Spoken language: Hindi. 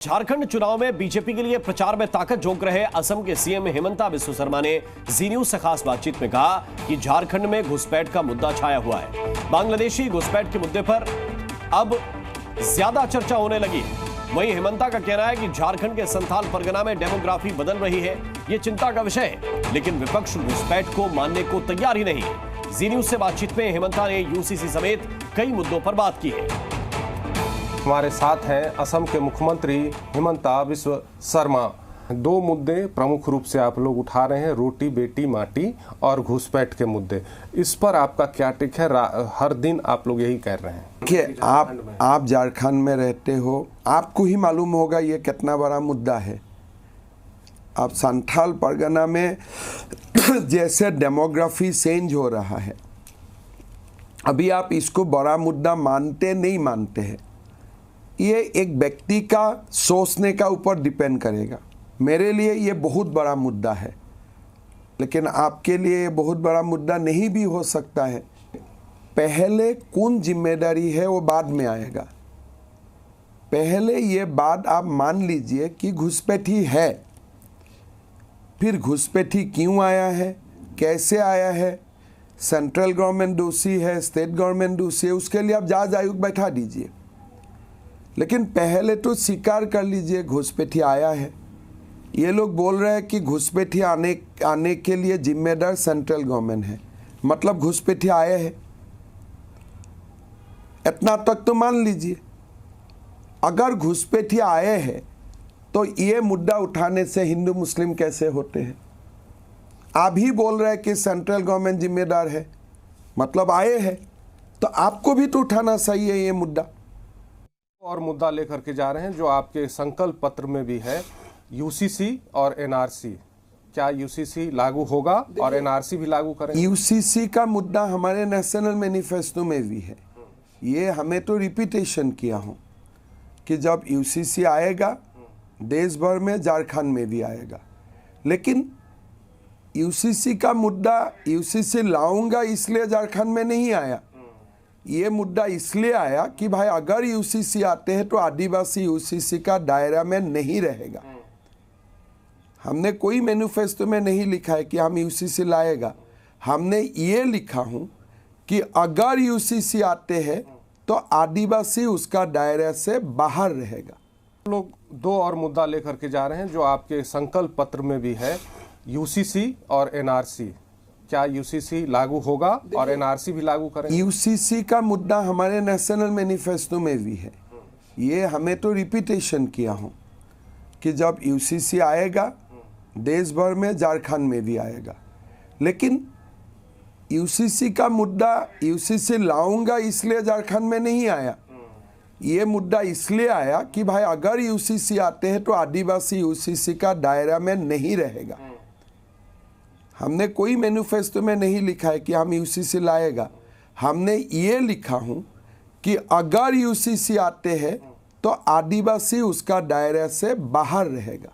झारखंड चुनाव में बीजेपी के लिए प्रचार में ताकत झोंक रहे असम के सीएम हिमंता बिस्वा शर्मा ने जी न्यूज से खास बातचीत में कहा कि झारखंड में घुसपैठ का मुद्दा छाया हुआ है। बांग्लादेशी घुसपैठ के मुद्दे पर अब ज्यादा चर्चा होने लगी। वहीं हिमंता का कहना है कि झारखंड के संथाल परगना में डेमोग्राफी बदल रही है, ये चिंता का विषय है, लेकिन विपक्ष घुसपैठ को मानने को तैयार ही नहीं है। जी न्यूज से बातचीत में हिमंता ने यूसीसी समेत कई मुद्दों पर बात की है। हमारे साथ हैं असम के मुख्यमंत्री हिमंता बिस्वा शर्मा। दो मुद्दे प्रमुख रूप से आप लोग उठा रहे हैं, रोटी बेटी माटी और घुसपैठ के मुद्दे। इस पर आपका क्या टिक है? हर दिन आप लोग यही कह रहे हैं। देखिए, आप झारखंड में रहते हो, आपको ही मालूम होगा ये कितना बड़ा मुद्दा है। अब संथाल परगना में जैसे डेमोग्राफी चेंज हो रहा है, अभी आप इसको बड़ा मुद्दा मानते नहीं मानते हैं, ये एक व्यक्ति का सोचने का ऊपर डिपेंड करेगा। मेरे लिए ये बहुत बड़ा मुद्दा है, लेकिन आपके लिए ये बहुत बड़ा मुद्दा नहीं भी हो सकता है। पहले कौन जिम्मेदारी है वो बाद में आएगा। पहले ये बात आप मान लीजिए कि घुसपैठी है, फिर घुसपैठी क्यों आया है, कैसे आया है, सेंट्रल गवर्नमेंट दोषी है, स्टेट गवर्नमेंट दोषी है, उसके लिए आप जांच आयोग बैठा दीजिए। लेकिन पहले तो स्वीकार कर लीजिए घुसपैठी आया है। ये लोग बोल रहे हैं कि घुसपैठी आने के लिए जिम्मेदार सेंट्रल गवर्नमेंट है, मतलब घुसपैठी आए हैं। इतना तक तो मान लीजिए। अगर घुसपैठी आए हैं तो ये मुद्दा उठाने से हिंदू मुस्लिम कैसे होते हैं? आप ही बोल रहे हैं कि सेंट्रल गवर्नमेंट जिम्मेदार है, मतलब आए हैं, तो आपको भी तो उठाना सही है ये मुद्दा। और मुद्दा लेकर के जा रहे हैं जो आपके संकल्प पत्र में भी है, यूसीसी और एनआरसी। क्या यूसीसी लागू होगा और एनआरसी भी लागू करेंगे? यूसीसी का मुद्दा हमारे नेशनल मैनिफेस्टो में भी है। ये हमें तो रिपीटेशन किया हूँ कि जब यूसीसी आएगा देश भर में, झारखंड में भी आएगा। लेकिन यूसीसी का मुद्दा, यूसीसी लाऊंगा इसलिए झारखंड में नहीं आया। ये मुद्दा इसलिए आया कि भाई अगर यूसीसी आते हैं तो आदिवासी यूसीसी का दायरा में नहीं रहेगा। हमने कोई मैनिफेस्टो में नहीं लिखा है कि हम यूसीसी लाएगा। हमने ये लिखा हूँ कि अगर यूसीसी आते हैं तो आदिवासी उसका दायरा से बाहर रहेगा। लोग दो और मुद्दा लेकर के जा रहे हैं जो आपके संकल्प पत्र में भी है, यूसीसी और एनआरसी। क्या यूसीसी लागू होगा और एनआरसी भी लागू करेंगे? यूसीसी का मुद्दा हमारे नेशनल मैनिफेस्टो में भी है। ये हमें तो रिपीटेशन किया हूँ कि जब यूसीसी आएगा देश भर में, झारखंड में भी आएगा। लेकिन यूसीसी का मुद्दा, यूसीसी लाऊंगा इसलिए झारखंड में नहीं आया। ये मुद्दा इसलिए आया कि भाई अगर यूसीसी आते हैं तो आदिवासी यूसीसी का दायरा में नहीं रहेगा। हमने कोई मैनिफेस्टो में नहीं लिखा है कि हम यूसीसी लाएगा। हमने ये लिखा हूँ कि अगर यूसीसी आते हैं तो आदिवासी उसका दायरा से बाहर रहेगा।